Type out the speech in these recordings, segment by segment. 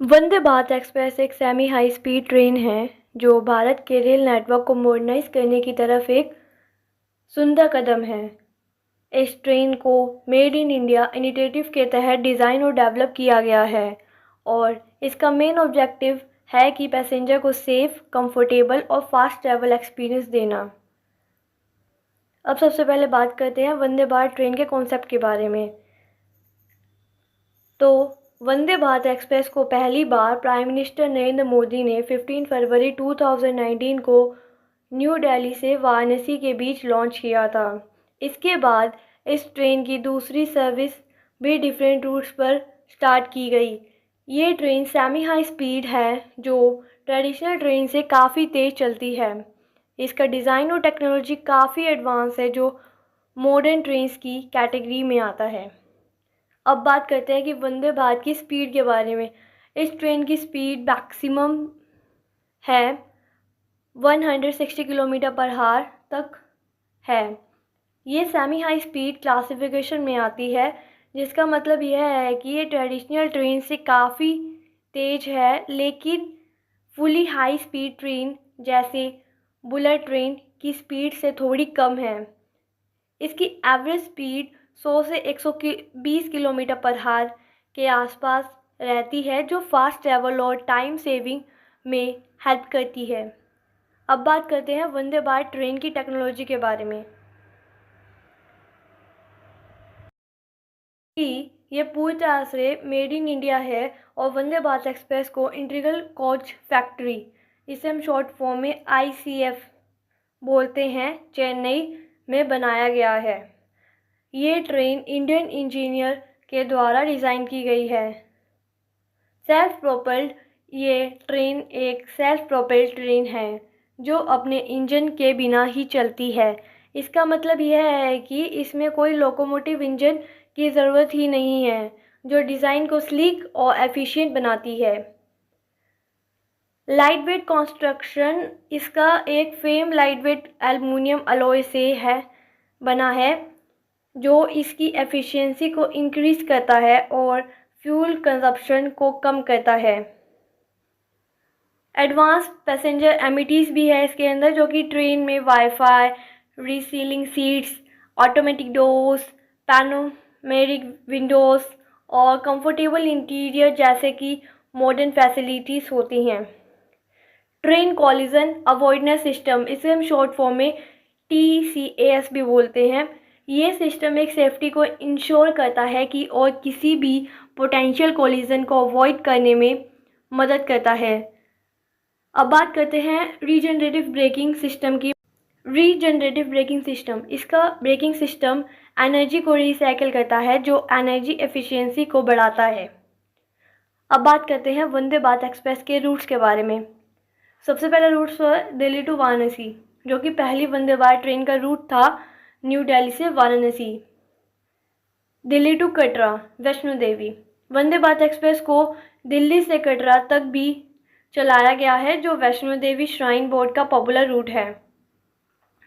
वंदे Bharat express एक semi high speed train है जो भारत के रेल नेटवर्क को मॉडर्नाइज करने की तरफ एक सुंदर कदम है। इस ट्रेन को मेड इन इंडिया इनिशिएटिव के तहत डिज़ाइन और डेवलप किया गया है और इसका मेन ऑब्जेक्टिव है कि पैसेंजर को सेफ, कंफर्टेबल और फास्ट ट्रैवल एक्सपीरियंस देना। अब सबसे पहले बात करते हैं वंदे भारत ट्रेन के कॉन्सेप्ट के बारे में। तो वंदे भारत एक्सप्रेस को पहली बार प्राइम मिनिस्टर नरेंद्र मोदी ने 15 फरवरी 2019 को न्यू दिल्ली से वाराणसी के बीच लॉन्च किया था। इसके बाद इस ट्रेन की दूसरी सर्विस भी डिफरेंट रूट्स पर स्टार्ट की गई। ये ट्रेन सेमी हाई स्पीड है जो ट्रेडिशनल ट्रेन से काफ़ी तेज़ चलती है। इसका डिज़ाइन और टेक्नोलॉजी काफ़ी एडवांस है जो मॉडर्न ट्रेन्स की कैटेगरी में आता है। अब बात करते हैं कि वंदे भारत की स्पीड के बारे में। इस ट्रेन की स्पीड मैक्सिमम है 160 किलोमीटर पर आवर तक है। ये सेमी हाई स्पीड क्लासिफिकेशन में आती है, जिसका मतलब यह है कि ये ट्रेडिशनल ट्रेन से काफ़ी तेज़ है, लेकिन फुली हाई स्पीड ट्रेन जैसे बुलेट ट्रेन की स्पीड से थोड़ी कम है। इसकी एवरेज स्पीड 100 से 120 किलोमीटर पर आवर के आसपास रहती है, जो फास्ट ट्रैवल और टाइम सेविंग में हेल्प करती है। अब बात करते हैं वंदे भारत ट्रेन की टेक्नोलॉजी के बारे में कि ये पूरी तरह से मेड इन इंडिया है और वंदे भारत एक्सप्रेस को इंटीग्रल कोच फैक्ट्री, इसे हम शॉर्ट फॉर्म में ICF बोलते हैं, चेन्नई में बनाया गया है। ये ट्रेन इंडियन इंजीनियर के द्वारा डिज़ाइन की गई है। सेल्फ प्रोपेल्ड, ये ट्रेन एक सेल्फ प्रोपेल्ड ट्रेन है जो अपने इंजन के बिना ही चलती है। इसका मतलब यह है कि इसमें कोई लोकोमोटिव इंजन की ज़रूरत ही नहीं है, जो डिज़ाइन को स्लीक और एफिशिएंट बनाती है। लाइट वेट कंस्ट्रक्शन, इसका एक frame light weight aluminium alloy से बना है जो इसकी एफिशिएंसी को इंक्रीज़ करता है और फ्यूल कंजप्शन को कम करता है। एडवांस पैसेंजर एमिनिटीज़ भी है इसके अंदर, जो कि ट्रेन में wifi, reclining seats, automatic doors, panoramic windows और कंफर्टेबल इंटीरियर जैसे कि मॉडर्न फैसिलिटीज़ होती हैं। ट्रेन कॉलिजन अवॉइडेंस सिस्टम, इसे हम शॉर्ट फॉर्म में TCAS भी बोलते हैं। ये सिस्टम एक सेफ्टी को इंश्योर करता है कि और किसी भी पोटेंशियल कॉलिजन को अवॉइड करने में मदद करता है। अब बात करते हैं रीजनरेटिव ब्रेकिंग सिस्टम की। रीजनरेटिव ब्रेकिंग सिस्टम, इसका ब्रेकिंग सिस्टम एनर्जी को रिसाइकिल करता है जो एनर्जी एफिशिएंसी को बढ़ाता है। अब बात करते हैं वंदे भारत एक्सप्रेस के रूट्स के बारे में। सबसे पहला रूट था दिल्ली टू वाराणसी, जो कि पहली वंदे भारत ट्रेन का रूट था न्यू दिल्ली से वाराणसी। दिल्ली टू कटरा वैष्णो देवी, वंदे भारत एक्सप्रेस को दिल्ली से कटरा तक भी चलाया गया है, जो वैष्णो देवी श्राइन बोर्ड का पॉपुलर रूट है।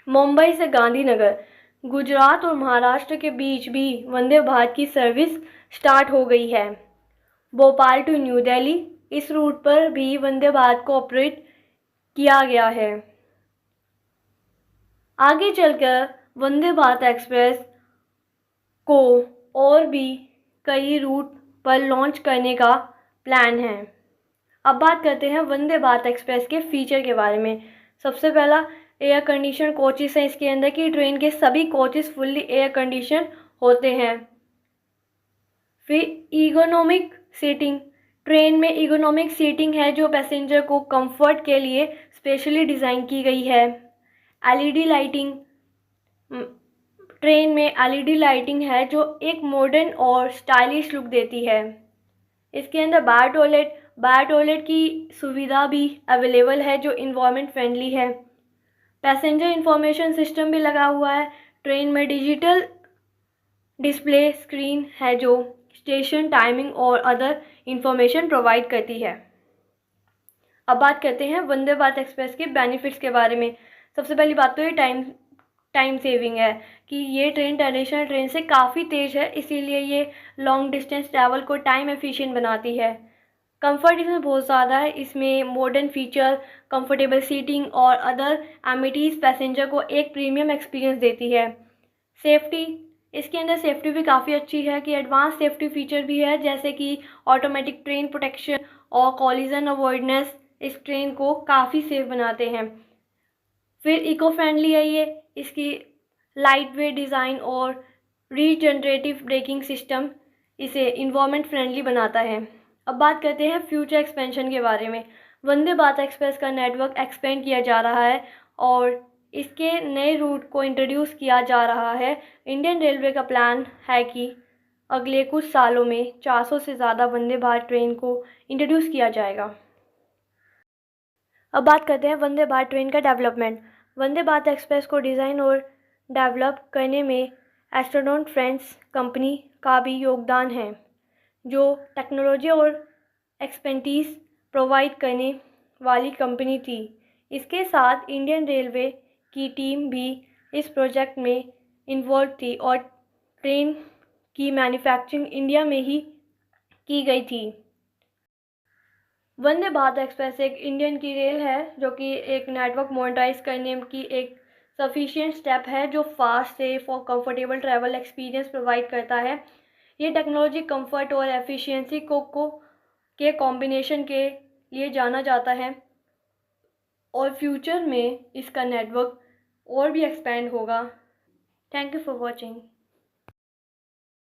मुंबई से गांधीनगर, गुजरात और महाराष्ट्र के बीच भी वंदे भारत की सर्विस स्टार्ट हो गई है। भोपाल टू न्यू दिल्ली, इस रूट पर भी वंदे भारत को ऑपरेट किया गया है। आगे चलकर वंदे भारत एक्सप्रेस को और भी कई रूट पर लॉन्च करने का प्लान है। अब बात करते हैं वंदे भारत एक्सप्रेस के फीचर के बारे में। सबसे पहला एयर कंडीशन कोचेस हैं इसके अंदर की ट्रेन के सभी कोचेस फुल्ली एयर कंडीशन होते हैं। फिर इकोनॉमिक सीटिंग, ट्रेन में इकोनॉमिक सीटिंग है जो पैसेंजर को कंफर्ट के लिए स्पेशली डिज़ाइन की गई है। LED लाइटिंग, ट्रेन में LED लाइटिंग है जो एक मॉडर्न और स्टाइलिश लुक देती है। इसके अंदर बायो टॉयलेट की सुविधा भी अवेलेबल है जो इन्वायरमेंट फ्रेंडली है। पैसेंजर इंफॉर्मेशन सिस्टम भी लगा हुआ है। ट्रेन में डिजिटल डिस्प्ले स्क्रीन है जो स्टेशन टाइमिंग और अदर इंफॉर्मेशन प्रोवाइड करती है। अब बात करते हैं वंदे भारत एक्सप्रेस के बेनिफिट्स के बारे में। सबसे पहली बात तो ये टाइम सेविंग है कि ये ट्रेन ट्रेडिशनल ट्रेन से काफ़ी तेज़ है, इसीलिए ये लॉन्ग डिस्टेंस ट्रैवल को टाइम एफिशिएंट बनाती है। कंफर्ट इसमें बहुत ज़्यादा है। इसमें मॉडर्न फीचर, कंफर्टेबल सीटिंग और अदर एमिटीज़ पैसेंजर को एक प्रीमियम एक्सपीरियंस देती है। सेफ्टी, इसके अंदर सेफ्टी भी काफ़ी अच्छी है कि एडवांस सेफ्टी फीचर भी है, जैसे कि ऑटोमेटिक ट्रेन प्रोटेक्शन और कॉलिजन अवॉइडेंस इस ट्रेन को काफ़ी सेफ बनाते हैं। फिर इको फ्रेंडली है ये, इसकी लाइट वेट डिज़ाइन और रीजनरेटिव ब्रेकिंग सिस्टम इसे इन्वायरमेंट फ्रेंडली बनाता है। अब बात करते हैं फ्यूचर एक्सपेंशन के बारे में। वंदे भारत एक्सप्रेस का नेटवर्क एक्सपेंड किया जा रहा है और इसके नए रूट को इंट्रोड्यूस किया जा रहा है। इंडियन रेलवे का प्लान है कि अगले कुछ सालों में 400 से ज़्यादा वंदे भारत ट्रेन को इंट्रोड्यूस किया जाएगा। अब बात करते हैं वंदे भारत ट्रेन का डेवलपमेंट। वंदे भारत एक्सप्रेस को डिज़ाइन और डेवलप करने में एस्ट्रोनॉट फ्रेंड्स कंपनी का भी योगदान है, जो टेक्नोलॉजी और एक्सपर्टीज़ प्रोवाइड करने वाली कंपनी थी। इसके साथ इंडियन रेलवे की टीम भी इस प्रोजेक्ट में इन्वॉल्व थी और ट्रेन की मैन्युफैक्चरिंग इंडिया में ही की गई थी। वंदे भारत एक्सप्रेस एक इंडियन की रेल है जो कि एक नेटवर्क मोनेटाइज करने की एक सफिशिएंट स्टेप है जो फास्ट, सेफ और कंफर्टेबल ट्रैवल एक्सपीरियंस प्रोवाइड करता है। ये टेक्नोलॉजी, कंफर्ट और एफिशिएंसी को के कॉम्बिनेशन के लिए जाना जाता है और फ्यूचर में इसका नेटवर्क और भी एक्सपेंड होगा। Thank you for watching.